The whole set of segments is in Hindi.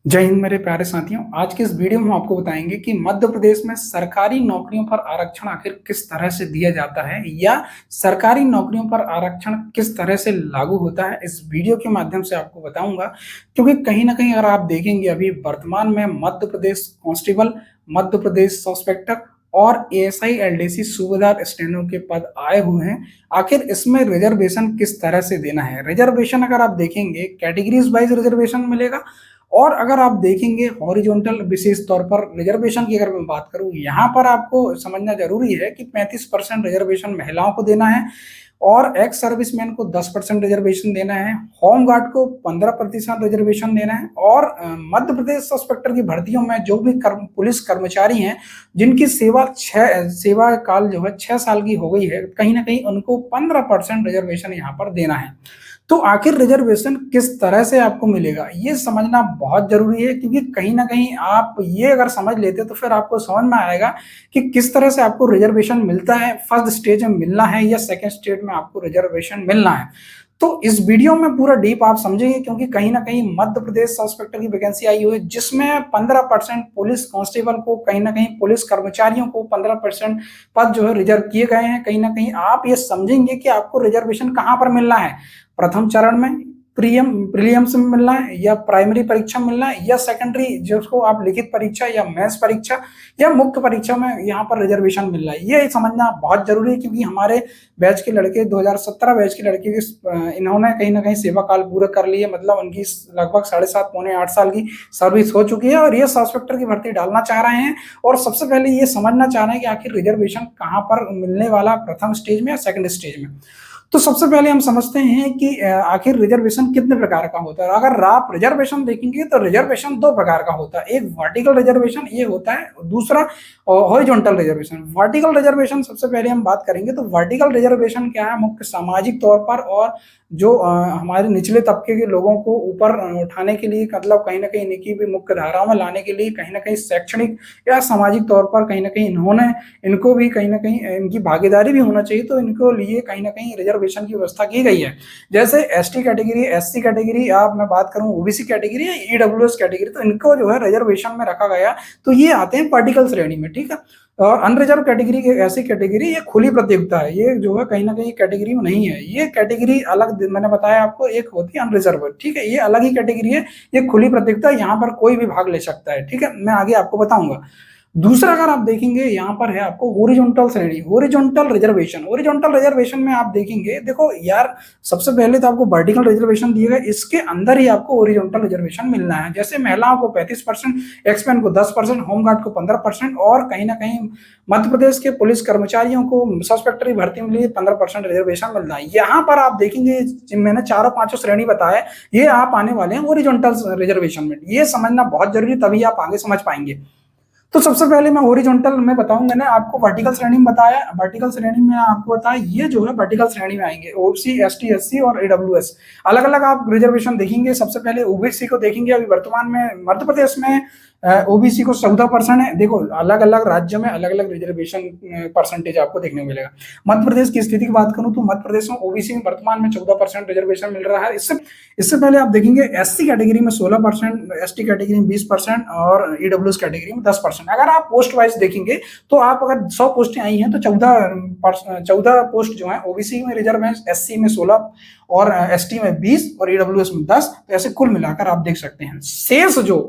जय हिंद मेरे प्यारे साथियों। आज के इस वीडियो में हम आपको बताएंगे कि मध्य प्रदेश में सरकारी नौकरियों पर आरक्षण आखिर किस तरह से दिया जाता है या सरकारी नौकरियों पर आरक्षण किस तरह से लागू होता है। इस वीडियो के माध्यम से आपको बताऊंगा, क्योंकि कहीं ना कहीं अगर आप देखेंगे अभी वर्तमान में Madhya Pradesh constable, Madhya Pradesh sub inspector और एएसआई एलडीसी सूबेदार स्टेनो के पद आए हुए हैं। आखिर इसमें रिजर्वेशन किस तरह से देना है। रिजर्वेशन अगर आप देखेंगे कैटेगरीज वाइज रिजर्वेशन मिलेगा, और अगर आप देखेंगे हॉरिजॉन्टल विशेष तौर पर रिजर्वेशन की अगर मैं बात करूं, यहाँ पर आपको समझना जरूरी है कि 35% रिजर्वेशन महिलाओं को देना है और एक्स सर्विसमैन को 10% रिजर्वेशन देना है, होम गार्ड को 15% रिजर्वेशन देना है और मध्य प्रदेश इंस्पेक्टर की भर्तियों में जो भी पुलिस कर्मचारी हैं जिनकी सेवा काल जो है 6 साल की हो गई है, कहीं ना कहीं उनको 15% रिजर्वेशन यहाँ पर देना है। तो आखिर रिजर्वेशन किस तरह से आपको मिलेगा ये समझना बहुत जरूरी है, क्योंकि कहीं ना कहीं आप ये अगर समझ लेते तो फिर आपको समझ में आएगा कि किस तरह से आपको रिजर्वेशन मिलता है, फर्स्ट स्टेज में मिलना है या सेकंड स्टेज में आपको रिजर्वेशन मिलना है। तो इस वीडियो में पूरा डीप आप समझेंगे, क्योंकि कहीं ना कहीं मध्य प्रदेश सब इंस्पेक्टर की वैकेंसी आई हुई है जिसमें 15% पुलिस कांस्टेबल को, कहीं ना कहीं पुलिस कर्मचारियों को 15% पद जो है रिजर्व किए गए हैं। कहीं ना कहीं आप ये समझेंगे कि आपको रिजर्वेशन कहां पर मिलना है, प्रथम चरण में प्रीलिम्स में मिलना है या प्राइमरी परीक्षा में मिलना है या सेकेंडरी जिसको आप लिखित परीक्षा या मेंस परीक्षा या मुख्य परीक्षा में यहाँ पर रिजर्वेशन मिल रहा है। ये समझना बहुत जरूरी है, क्योंकि हमारे बैच के लड़के 2017 बैच के लड़के इन्होंने कहीं ना कहीं सेवा काल पूरा कर लिए, मतलब उनकी लगभग 7.5 पौने 8 साल की सर्विस हो चुकी है और ये सब इंस्पेक्टर की भर्ती डालना चाह रहे हैं। और सबसे पहले ये समझना चाह रहे हैं कि आखिर रिजर्वेशन कहाँ पर मिलने वाला, प्रथम स्टेज में या सेकंड स्टेज में। तो सबसे पहले हम समझते हैं कि आखिर रिजर्वेशन कितने प्रकार का होता है। अगर आप रिजर्वेशन देखेंगे तो रिजर्वेशन दो प्रकार का होता है, एक वर्टिकल रिजर्वेशन ये होता है, दूसरा हॉरिजॉन्टल रिजर्वेशन। वर्टिकल रिजर्वेशन सबसे पहले हम बात करेंगे तो वर्टिकल रिजर्वेशन क्या है, मुख्य सामाजिक तौर पर और जो हमारे निचले तबके के लोगों को ऊपर उठाने के लिए, मतलब कहीं ना कहीं इनकी भी मुख्य धाराओं में लाने के लिए, कहीं ना कहीं शैक्षणिक या सामाजिक तौर पर कहीं ना कहीं इनको भी कहीं ना कहीं इनकी भागीदारी भी होना चाहिए, तो इनको लिए कहीं ना कहीं रिजर्वेशन की व्यवस्था की गई है। जैसे एसटी कैटेगरी, एससी कैटेगरी, आप मैं बात करूं ओबीसी कैटेगरी या ईडब्ल्यूएस कैटेगरी, तो इनको जो है रिजर्वेशन में रखा गया। तो ये आते हैं वर्टिकल श्रेणी में, ठीक है। और अनरिजर्व कैटेगरी की ऐसी कैटेगरी, ये खुली प्रतियोगिता है, ये जो है कहीं ना कहीं कैटेगरी में नहीं है। ये कैटेगरी अलग, मैंने बताया आपको, एक होती है अनरिजर्व, ठीक है, ये अलग ही कैटेगरी है, ये खुली प्रतियोगिता, यहाँ पर कोई भी भाग ले सकता है, ठीक है। मैं आगे आपको बताऊंगा। दूसरा अगर आप देखेंगे यहाँ पर है आपको हॉरिजॉन्टल श्रेणी, हॉरिजॉन्टल रिजर्वेशन। हॉरिजॉन्टल रिजर्वेशन में आप देखेंगे, देखो यार, सबसे पहले तो आपको वर्टिकल रिजर्वेशन दिएगा, इसके अंदर ही आपको हॉरिजॉन्टल रिजर्वेशन मिलना है। जैसे महिलाओं को 35%, एक्समैन को 10%, होमगार्ड को 15% और कहीं ना कहीं मध्य प्रदेश के पुलिस कर्मचारियों को सस्पेक्टरी भर्ती में लिए 15% रिजर्वेशन मिलना है। यहाँ पर आप देखेंगे मैंने चारों पांचों श्रेणी बताया, ये आप आने वाले हैं हॉरिजॉन्टल रिजर्वेशन में। ये समझना बहुत जरूरी, तभी आप आगे समझ पाएंगे। तो सबसे पहले मैं हॉरिजॉन्टल में बताऊं, मैंने आपको वर्टिकल श्रेणी में बताया, वर्टिकल श्रेणी में आपको बताया, ये जो है वर्टिकल श्रेणी में आएंगे ओबीसी, एसटी, एससी और ईडब्ल्यूएस। अलग अलग आप रिजर्वेशन देखेंगे। सबसे पहले ओबीसी को देखेंगे, अभी वर्तमान में मध्य प्रदेश में ओबीसी को 14% है। देखो अलग अलग राज्यों में अलग अलग रिजर्वेशन परसेंटेज आपको देखने को मिलेगा। मध्य प्रदेश की स्थिति की बात करूं तो मध्य प्रदेश में ओबीसी में वर्तमान में 14% रिजर्वेशन मिल रहा है। इससे पहले आप देखेंगे एससी कैटेगरी में 16%, एसटी कैटेगरी में 20% और ईडब्ल्यूएस कैटेगरी में 10%। अगर आप पोस्ट वाइज देखेंगे तो आप अगर 100 पोस्टें आई हैं तो 14 पोस्ट जो है ओबीसी में रिजर्व है, एससी में 16 और एसटी में 20 और ईडब्ल्यूएस में 10। तो ऐसे कुल मिलाकर आप देख सकते हैं शेष जो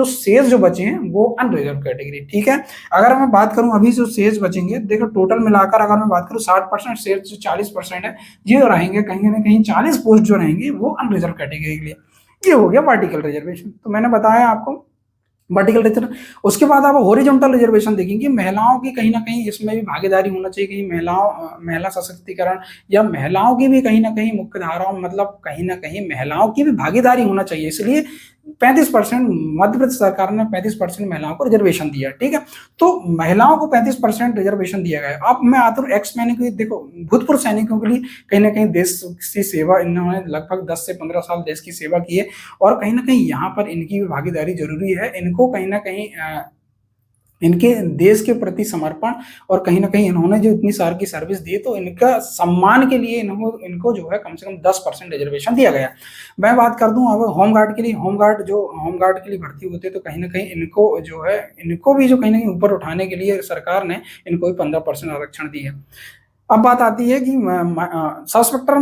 शेष बचे हैं वो अनरिजर्व कैटेगरी, ठीक है। अगर मैं बात करूं अभी जो शेष बचेंगे, देखो टोटल मिलाकर अगर मैं बात करूं 60%, शेष जो 40% है ये रहेंगे, कहीं ना कहीं 40 पोस्ट जो रहेंगे वो अनरिजर्व कैटेगरी के लिए। ये हो गया वर्टिकल रिजर्वेशन, तो मैंने बताया आपको वर्टिकल रिजर्व। उसके बाद आप हॉरिजॉन्टल रिजर्वेशन देखेंगे, महिलाओं की कहीं ना कहीं इसमें भी भागीदारी होना चाहिए, कहीं महिला सशक्तिकरण या महिलाओं की भी कहीं ना कहीं मुख्य धाराओं, मतलब कहीं ना कहीं महिलाओं की भी भागीदारी होना चाहिए। इसलिए 35% मध्य प्रदेश सरकार ने 35% महिलाओं को रिजर्वेशन दिया, ठीक है। तो महिलाओं को 35% रिजर्वेशन दिया गया। अब मैं आता हूँ एक्स सैनिक, देखो भूतपूर्व सैनिकों के लिए कहीं ना कहीं देश की सेवा, इन्होंने लगभग 10 से 15 साल देश की सेवा की है और कहीं ना कहीं यहाँ पर इनकी भी भागीदारी जरूरी है। इनको कहीं ना कहीं इनके देश के प्रति समर्पण और कहीं न कहीं इन्होंने जो इतनी साल की सर्विस दी, तो इनका सम्मान के लिए इनको इनको जो है कम से कम 10% रिज़र्वेशन दिया गया। मैं बात कर दूँ अब होमगार्ड के लिए, होमगार्ड के लिए भर्ती होते हैं, तो कहीं न कहीं इनको जो है, इनको भी जो कहीं न कहीं ऊपर उठाने के लिए सरकार ने इनको भी 15% आरक्षण दी है। अब बात आती है कि सब सेक्टर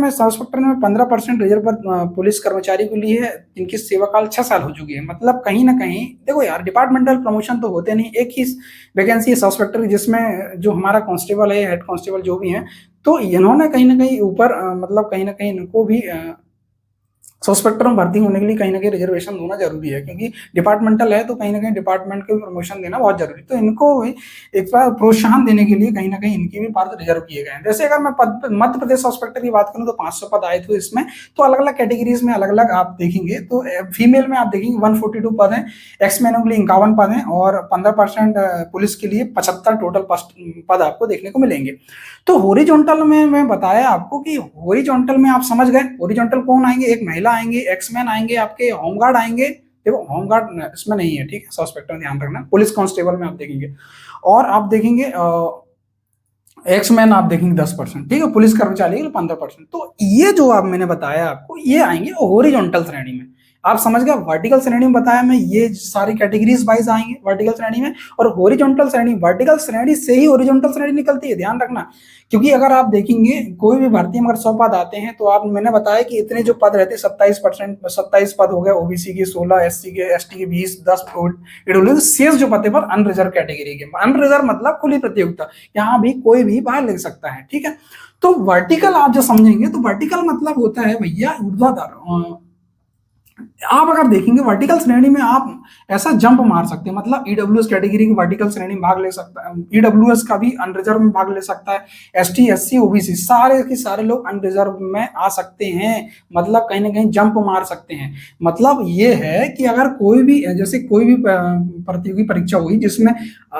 में 15% रिजर्व पर पुलिस कर्मचारी को ली है, जिनकी सेवा काल 6 साल हो चुकी है। मतलब कहीं न कहीं देखो यार, डिपार्टमेंटल प्रमोशन तो होते नहीं, एक ही वैकेंसी है सब सेक्टर की, जिसमें जो हमारा कांस्टेबल है, हेड कांस्टेबल जो भी हैं, तो इन्होंने कहीं न कहीं ऊपर मतलब कहीं न कहीं इनको भी सब सेक्टर में भर्ती होने के लिए कहीं न कहीं रिजर्वेशन होना ज़रूरी है, क्योंकि डिपार्टमेंटल है, तो कहीं न कहीं डिपार्टमेंट को भी प्रमोशन देना बहुत ज़रूरी है। तो इनको भी एक बार प्रोत्साहन देने के लिए कहीं न कहीं इनके भी पद रिज़र्व किए गए हैं। जैसे अगर मैं मध्य प्रदेश सब सेक्टर की बात करूँ, तो 500 पद आए थे इसमें, तो अलग-अलग कैटेगरीज़ में अलग-अलग आप देखेंगे, तो फीमेल में आप देखेंगे 142 पद हैं, एक्स-मैनों के लिए 51 पद हैं और 15% पुलिस के लिए 75 टोटल पद आपको देखने को मिलेंगे। तो हॉरिजॉन्टल में मैं बताया आपको कि हॉरिजॉन्टल में आप समझ गए, हॉरिजॉन्टल कौन आएँगे, एक महिला आएँगे, एक्समैन आएँगे, आपके होमगार्ड आएँगे। देखो होमगार्ड इसमें नहीं है, ठीक है, सस्पेक्ट में ध्यान रखना। पुलिस कांस्टेबल में आप देखेंगे और आप देखेंगे एक्समैन आप देखेंगे 10%, ठीक है, पुलिस कर्मचारी के लिए 15%। तो ये जो आप मैंने बताया आपको, ये आएँगे हॉरिजॉन्टल श्रेणी में। आप समझ गए, वर्टिकल श्रेणी में बताया मैं, ये सारी कैटेगरीज वाइज आएंगे वर्टिकल श्रेणी में, और हॉरिजॉन्टल श्रेणी, वर्टिकल श्रेणी से ही हॉरिजॉन्टल श्रेणी निकलती है, ध्यान रखना। क्योंकि अगर आप देखेंगे कोई भी भर्ती में अगर 100 पद आते हैं, तो आप मैंने बताया कि इतने जो पद रहते हैं 27 पद हो गए ओबीसी के, 16 एससी के, एसटी के 20, 10 ईडब्ल्यू, शेष जो पद पर अनरिजर्व कैटेगरी के, अनरिजर्व मतलब खुली प्रतियोगिता, यहाँ भी कोई भी भाग ले सकता है, ठीक है। तो वर्टिकल आप जो समझेंगे, तो वर्टिकल मतलब होता है भैया ऊर्ध्वाधर। आप अगर देखेंगे वर्टिकल श्रेणी में आप ऐसा जंप मार सकते हैं, मतलब ईडब्ल्यूएस कैटेगरी की वर्टिकल श्रेणी में भाग ले सकता है, ईडब्ल्यूएस का भी अनरिजर्व में भाग ले सकता है, एसटी एससी ओबीसी सारे के सारे लोग अनरिजर्व में आ सकते हैं, मतलब कहीं ना कहीं जंप मार सकते हैं। मतलब ये है कि अगर कोई भी, जैसे कोई भी प्रतियोगी परीक्षा हुई जिसमें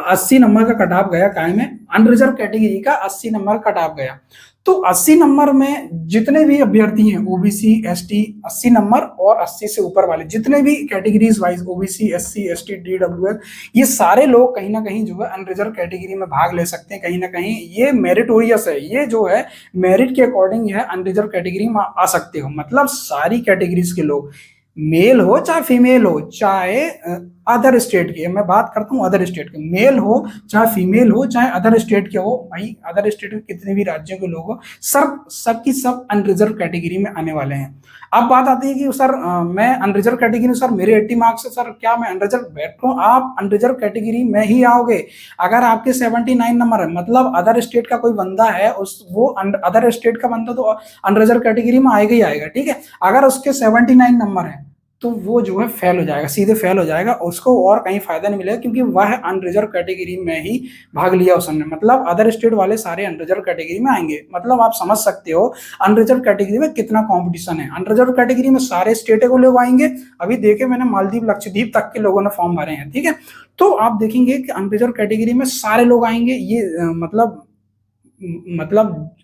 80 नंबर का कट ऑफ गया, कायम है अनरिजर्व कैटेगरी का 80 नंबर कट ऑफ गया, तो 80 नंबर में जितने भी अभ्यर्थी हैं ओबीसी एसटी, 80 नंबर और 80 से ऊपर वाले जितने भी categories wise OBC SC ST DWS, ये सारे लोग कहीं ना कहीं जो है अनरिजर्व कैटेगरी में भाग ले सकते हैं। कहीं ना कहीं ये मेरिटोरियस है, ये जो है मेरिट के अकॉर्डिंग है अनरिजर्व कैटेगरी में आ सकते हो। मतलब सारी कैटेगरीज के लोग, मेल हो चाहे फीमेल हो, चाहे अदर स्टेट के, मैं बात करता हूँ अदर स्टेट के, मेल हो चाहे फीमेल हो चाहे अदर स्टेट के हो, भाई अदर स्टेट के कितने भी राज्यों के लोग हो, सब की सब अनरिजर्व कैटेगरी में आने वाले हैं। अब बात आती है कि सर मैं अनरिजर्व कैटेगरी में, सर मेरे 80 मार्क्स से सर क्या मैं अनरिजर्व बैठूं? आप अनरिजर्व कैटेगरी में ही आओगे अगर आपके 79 नंबर है, मतलब अदर स्टेट का कोई बंदा है, उस वो अदर स्टेट का बंदा तो अनरिजर्व कैटेगरी में आएगा ही आएगा, ठीक है। अगर उसके 79 नंबर है तो वो जो है फेल हो जाएगा, सीधे फेल हो जाएगा, उसको और कहीं फायदा नहीं मिलेगा, क्योंकि वह अनरिजर्व कैटेगरी में ही भाग लिया उसने। मतलब अदर स्टेट वाले सारे अनरिजर्व कैटेगरी में आएंगे। मतलब आप समझ सकते हो अनरिजर्व कैटेगरी में कितना कंपटीशन है। अनरिजर्व कैटेगरी में सारे स्टेट के लोग आएंगे, अभी देखे मैंने मालदीव लक्षद्वीप तक के लोगों ने फॉर्म भरे हैं, ठीक है। तो आप देखेंगे कि अनरिजर्व कैटेगरी में सारे लोग आएंगे, ये मतलब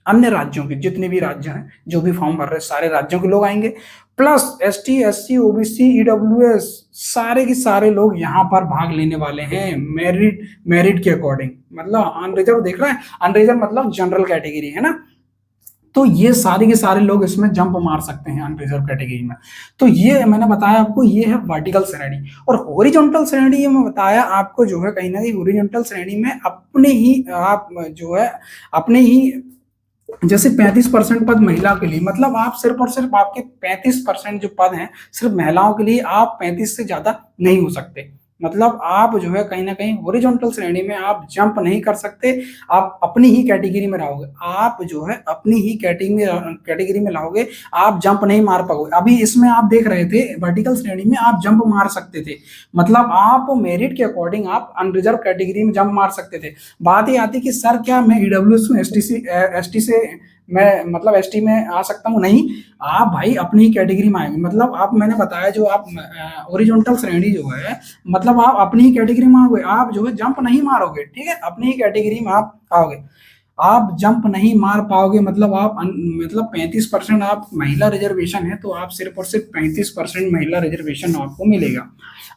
अन्य राज्यों के जितने भी राज्य हैं जो भी फॉर्म भर रहे हैं सारे राज्यों के लोग आएंगे, plus ST SC OBC EWS सारे के सारे लोग यहाँ पर भाग लेने वाले हैं मेरिट के अकॉर्डिंग। मतलब अनरिजर्व देख रहे हैं, अनरिजर्व मतलब जनरल कैटेगरी है ना, तो ये सारे के सारे लोग इसमें जंप मार सकते हैं अनरिजर्व कैटेगरी में। तो ये मैंने बताया आपको, ये है वर्टिकल श्रेणी। और हॉरिजॉन्टल श्रेणी में बताया आपको जो है कहीं ना कहीं हॉरिजॉन्टल श्रेणी में अपने ही आप जो है अपने ही जैसे 35% पद महिला के लिए, मतलब आप सिर्फ और सिर्फ आपके 35% जो पद हैं सिर्फ महिलाओं के लिए, आप 35 से ज्यादा नहीं हो सकते। मतलब आप जो है कहीं ना कहीं हॉरिजॉन्टल श्रेणी में आप जंप नहीं कर सकते, आप अपनी ही कैटेगरी में रहोगे, आप जो है अपनी ही कैटेगरी में रहोगे, आप जंप नहीं मार पाओगे। अभी इसमें आप देख रहे थे वर्टिकल श्रेणी में आप जंप मार सकते थे, मतलब आप मेरिट के अकॉर्डिंग आप अनरिजर्व कैटेगरी में जंप मार सकते थे। बात ही आती कि सर क्या मैं ईडब्ल्यूएस में एसटी से मैं मतलब एसटी में आ सकता हूँ? नहीं, आप भाई अपनी ही कैटेगरी में आएंगे। मतलब आप मैंने बताया जो आप ओरिजेंटल श्रेणी जो है, मतलब आप अपनी ही कैटेगरी में आओगे, आप जो है जंप नहीं मारोगे, ठीक है, अपनी ही कैटेगरी में आप आओगे। आप जंप नहीं मार पाओगे, मतलब आप मतलब 35% आप महिला रिजर्वेशन है, तो आप सिर्फ और सिर्फ 35% महिला रिजर्वेशन आपको मिलेगा।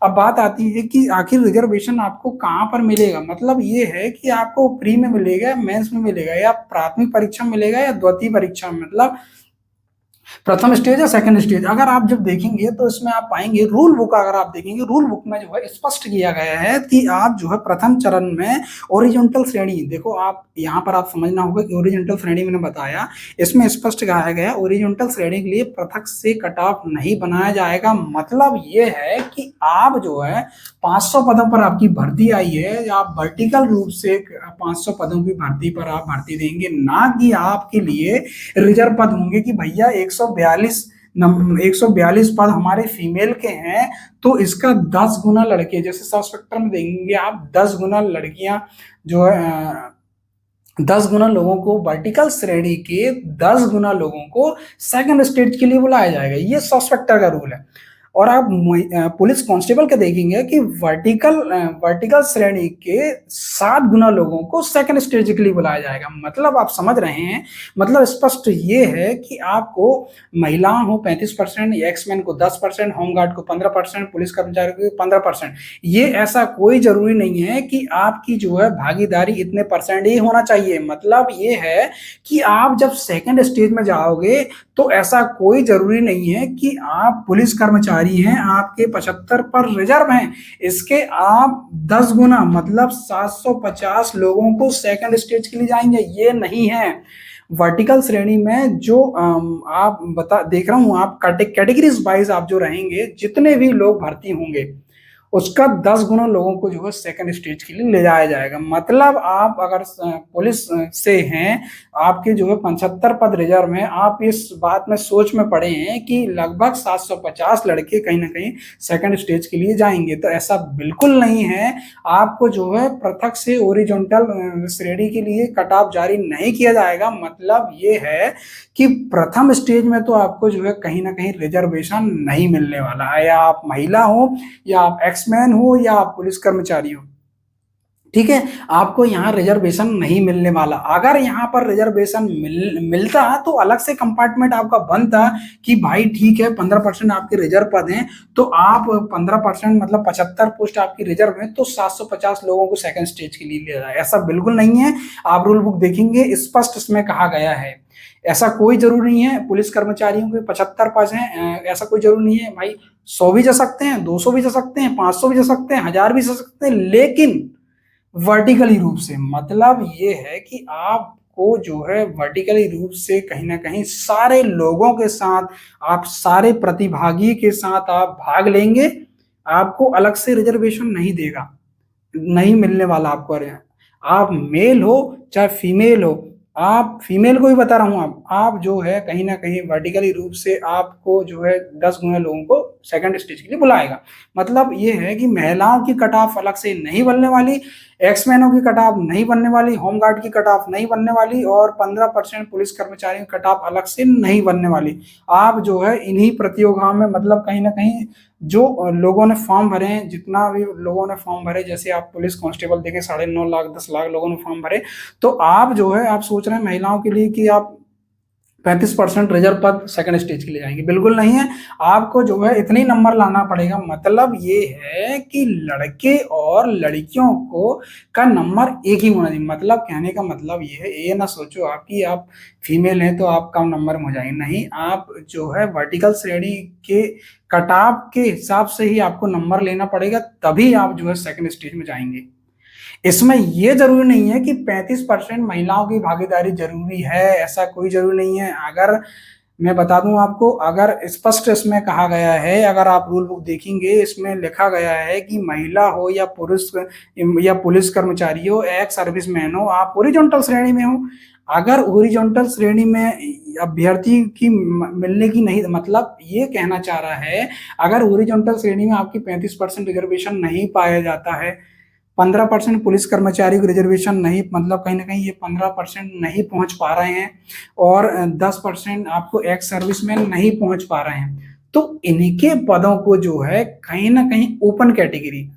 अब बात आती है कि आखिर रिजर्वेशन आपको कहाँ पर मिलेगा, मतलब ये है कि आपको प्री में मिलेगा, मेंस में मिलेगा, या प्राथमिक परीक्षा में मिलेगा, या द्वितीय परीक्षा में, मतलब प्रथम स्टेज या सेकंड स्टेज। अगर आप जब देखेंगे तो इसमें आप पाएंगे, रूल बुक अगर आप देखेंगे, रूल बुक में जो है स्पष्ट किया गया है कि आप जो है प्रथम चरण में ओरिजेंटल श्रेणी, देखो आप यहाँ पर आप समझना होगा कि ओरिजेंटल श्रेणी मैंने बताया, इसमें स्पष्ट कहा गया है ओरिजेंटल श्रेणी के लिए पृथक से कट ऑफ नहीं बनाया जाएगा। मतलब ये है कि आप जो है 500 पदों पर आपकी भर्ती आई है, आप वर्टिकल रूप से 500 पदों की भर्ती पर आप भर्ती देंगे, ना कि आपके लिए रिजर्व पद होंगे कि भैया 142 पद हमारे फीमेल के हैं, तो इसका 10 गुना लड़के, जैसे सब स्पेक्ट्रम में देंगे आप 10 गुना लड़कियां जो है, 10 गुना लोगों को वर्टिकल श्रेणी के 10 गुना लोगों को सेकंड स्टेज के लिए बुलाया जाएगा। ये सब स्पेक्टर का रूल है। और आप पुलिस कांस्टेबल के देखेंगे कि वर्टिकल श्रेणी के 7 गुना लोगों को सेकंड स्टेज के लिए बुलाया जाएगा। मतलब आप समझ रहे हैं, मतलब स्पष्ट ये है कि आपको महिला हो 35%, एक्समैन को 10%, होमगार्ड को 15%, पुलिस कर्मचारी को 15%। ये ऐसा कोई जरूरी नहीं है कि आपकी जो है भागीदारी इतने परसेंट ही होना चाहिए। मतलब ये है कि आप जब सेकंड स्टेज में जाओगे तो ऐसा कोई जरूरी नहीं है कि आप पुलिस कर्मचारी हैं, आपके 75 पर रिजर्व हैं, इसके आप 10 गुना मतलब 750 लोगों को सेकंड स्टेज के लिए जाएंगे, ये नहीं है। वर्टिकल श्रेणी में जो आप बता देख रहा हूं, आप कैटेगरीज वाइज आप जो रहेंगे, जितने भी लोग भर्ती होंगे उसका 10 गुना लोगों को जो है सेकंड स्टेज के लिए ले जाया जाएगा। मतलब आप अगर पुलिस से हैं, आपके जो है 75 पद रिजर्व में, आप इस बात में सोच में पड़े हैं कि लगभग 750 लड़के कहीं ना कहीं सेकंड स्टेज के लिए जाएंगे, तो ऐसा बिल्कुल नहीं है। आपको जो है पृथक से ओरिजेंटल श्रेणी के लिए कट ऑफ जारी नहीं किया जाएगा। मतलब ये है कि प्रथम स्टेज में तो आपको जो है कहीं ना कहीं रिजर्वेशन नहीं मिलने वाला है, या आप महिला हो, या आप एक्समैन हो, या आप पुलिस कर्मचारी हो, ठीक है, आपको यहाँ रिजर्वेशन नहीं मिलने वाला। अगर यहाँ पर रिजर्वेशन मिलता तो अलग से कंपार्टमेंट आपका बनता कि भाई ठीक है 15% आपके रिजर्व पद हैं, तो आप 15% मतलब 75 पोस्ट आपकी रिजर्व है, तो 750 लोगों को सेकंड स्टेज के लिए लिया जाए, ऐसा बिल्कुल नहीं है। आप रूल बुक देखेंगे स्पष्ट इसमें कहा गया है, ऐसा कोई जरूरी नहीं है। पुलिस कर्मचारियों के 75 पद हैं, ऐसा कोई जरूरी नहीं है भाई, 100 भी जा सकते हैं, 200 भी जा सकते हैं, 500 भी जा सकते हैं, 1000 भी जा सकते हैं, लेकिन वर्टिकली रूप से। मतलब ये है कि आपको जो है वर्टिकली रूप से कहीं ना कहीं सारे लोगों के साथ, आप सारे प्रतिभागी के साथ आप भाग लेंगे, आपको अलग से रिजर्वेशन नहीं देगा, नहीं मिलने वाला आपको। आप मेल हो चाहे फीमेल हो, आप फीमेल को भी बता रहा हूं, आप जो है कहीं ना कहीं वर्टिकली रूप से आपको जो है 10 गुना लोगों को सेकंड स्टेज के लिए बुलाएगा। मतलब ये है कि महिलाओं की कट ऑफ अलग से नहीं बनने वाली, एक्समैनों की कट ऑफ नहीं बनने वाली, होमगार्ड की कट ऑफ नहीं बनने वाली, और 15% पुलिस कर्मचारियों की कट ऑफ अलग से नहीं बनने वाली। आप जो है इन्हीं प्रतियोगिताओं में, मतलब कहीं ना कहीं जो लोगों ने फॉर्म भरे हैं, जितना भी लोगों ने फॉर्म भरे, जैसे आप पुलिस कांस्टेबल देखें 9.5 लाख 10 लाख लोगों ने फॉर्म भरे, तो आप जो है आप सोच रहे हैं महिलाओं के लिए कि आप 35% रिजर्व पद सेकंड स्टेज के लिए जाएंगे, बिल्कुल नहीं है। आपको जो है इतने नंबर लाना पड़ेगा। मतलब ये है कि लड़के और लड़कियों को का नंबर एक ही होना चाहिए। मतलब कहने का मतलब ये है, ये ना सोचो आप कि आप फीमेल हैं तो आप कम नंबर में हो जाएंगे, नहीं, आप जो है वर्टिकल श्रेणी के कटाव के हिसाब से ही आपको नंबर लेना पड़ेगा, तभी आप जो है सेकंड स्टेज में जाएंगे। इसमें यह जरूरी नहीं है कि 35% महिलाओं की भागीदारी जरूरी है, ऐसा कोई जरूरी नहीं है। अगर मैं बता दूं आपको, अगर स्पष्ट इसमें कहा गया है, अगर आप रूल बुक देखेंगे इसमें लिखा गया है कि महिला हो या पुरुष या पुलिस कर्मचारी हो, एक्स सर्विसमैन हो, आप ओरिजेंटल श्रेणी में हो, अगर ओरिजेंटल श्रेणी में अभ्यर्थी की मिलने की नहीं, मतलब ये कहना चाह रहा है, अगर ओरिजेंटल श्रेणी में आपकी 35% रिजर्वेशन नहीं पाया जाता है, 15% पुलिस कर्मचारी को रिजर्वेशन नहीं, मतलब कहीं ना कहीं ये 15% नहीं पहुंच पा रहे हैं, और 10% आपको एक्स सर्विसमैन नहीं पहुंच पा रहे हैं, तो इनके पदों को जो है कहीं ना कहीं ओपन कैटेगरी,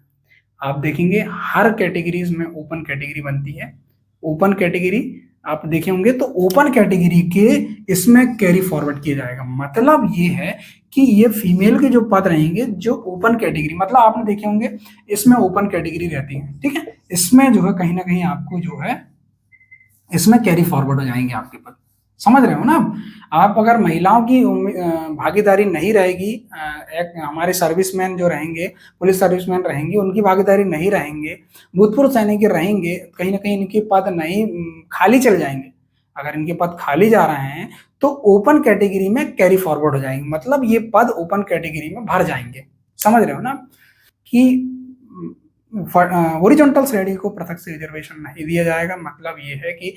आप देखेंगे हर कैटेगरीज में ओपन कैटेगरी बनती है। ओपन कैटेगरी आप देखे होंगे तो ओपन कैटेगरी के इसमें कैरी फॉरवर्ड किया जाएगा। मतलब ये है कि ये फीमेल के जो पद रहेंगे जो ओपन कैटेगरी, मतलब आपने देखे होंगे इसमें ओपन कैटेगरी रहती है, ठीक है, इसमें जो है कहीं ना कहीं आपको जो है इसमें कैरी फॉरवर्ड हो जाएंगे आपके पद। समझ रहे हो ना आप अगर महिलाओं की भागीदारी नहीं रहेगी, एक हमारे सर्विसमैन जो रहेंगे, पुलिस सर्विसमैन रहेंगे, उनकी भागीदारी नहीं रहेंगे, भूतपूर्व सैनिक रहेंगे, कहीं ना कहीं इनके पद नहीं खाली चल जाएंगे। अगर इनके पद खाली जा रहे हैं तो ओपन कैटेगरी में कैरी फॉरवर्ड हो जाएंगे, मतलब ये पद ओपन कैटेगरी में भर जाएंगे। समझ रहे हो ना कि ओरिजेंटल श्रेणी को पृथक से रिजर्वेशन नहीं दिया जाएगा। मतलब ये है कि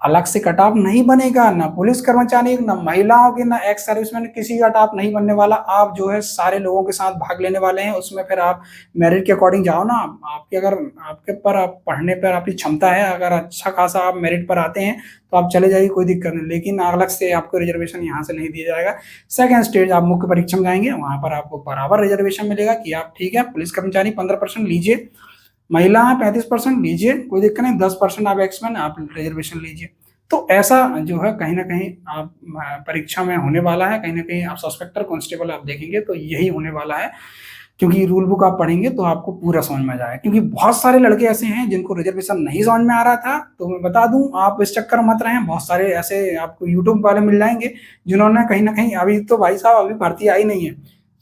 अलग से कट ऑफ नहीं बनेगा, ना पुलिस कर्मचारी, ना महिलाओं के, ना एक्स सर्विसमैन, किसी का कट ऑफ नहीं बनने वाला। आप जो है सारे लोगों के साथ भाग लेने वाले हैं उसमें। फिर आप मेरिट के अकॉर्डिंग जाओ ना, आपके अगर आपके पर आप पढ़ने पर आपकी क्षमता है, अगर अच्छा खासा आप मेरिट पर आते हैं तो आप चले जाइए, कोई दिक्कत नहीं, लेकिन अलग से आपको रिजर्वेशन यहाँ से नहीं दिया जाएगा। सेकेंड स्टेज आप मुख्य परीक्षा में जाएंगे, वहां पर आपको बराबर रिजर्वेशन मिलेगा कि आप ठीक है पुलिस कर्मचारी 15% लीजिए, महिला 35% लीजिए, कोई दिक्कत नहीं, 10% आप एक्समैन आप रिजर्वेशन लीजिए। तो ऐसा जो है कहीं ना कहीं आप परीक्षा में होने वाला है, कहीं ना कहीं आप सस्पेक्टर कांस्टेबल आप देखेंगे तो यही होने वाला है। क्योंकि रूल बुक आप पढ़ेंगे तो आपको पूरा समझ में आ जाएगा, क्योंकि बहुत सारे लड़के ऐसे हैं जिनको रिजर्वेशन नहीं समझ में आ रहा था। तो मैं बता दूं आप इस चक्कर मत रहें, बहुत सारे ऐसे आपको यूट्यूब वाले मिल जाएंगे जिन्होंने कहीं ना कहीं, अभी तो भाई साहब अभी भर्ती आई नहीं है,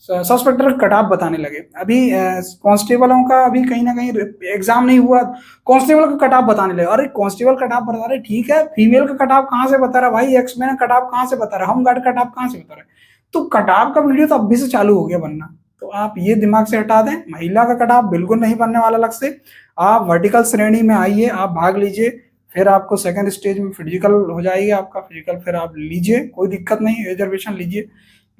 सस्पेक्टर कट ऑफ बताने लगे। अभी कांस्टेबलों का अभी कहीं ना कहीं एग्जाम नहीं हुआ, कांस्टेबल का कट ऑफ बताने लगे। अरे कांस्टेबल कट ऑफ बता रहे ठीक है, फीमेल का कट ऑफ कहाँ से बता रहा भाई, एक्समैन कट ऑफ कहाँ से बता रहा, होमगार्ड कट ऑफ कहाँ से बता रहे। तो कट ऑफ का वीडियो तो अभी से चालू हो गया बनना, तो आप ये दिमाग से हटा दें, महिला का कट ऑफ बिल्कुल नहीं बनने वाला अलग से। आप वर्टिकल श्रेणी में आइए, आप भाग लीजिए, फिर आपको सेकंड स्टेज में फिजिकल हो जाएगी, आपका फिजिकल फिर आप लीजिए, कोई दिक्कत नहीं, रिजर्वेशन लीजिए,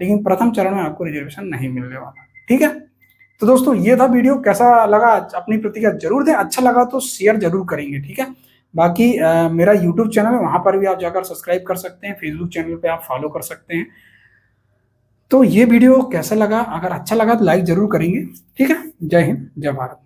लेकिन प्रथम चरण में आपको रिजर्वेशन नहीं मिलने वाला। ठीक है, तो दोस्तों ये था वीडियो, कैसा लगा अपनी प्रतिक्रिया जरूर दें, अच्छा लगा तो शेयर जरूर करेंगे। ठीक है, बाकी मेरा यूट्यूब चैनल है, वहां पर भी आप जाकर सब्सक्राइब कर सकते हैं, फेसबुक चैनल पे आप फॉलो कर सकते हैं। तो ये वीडियो कैसा लगा, अगर अच्छा लगा तो लाइक जरूर करेंगे। ठीक है, जय हिंद जय भारत।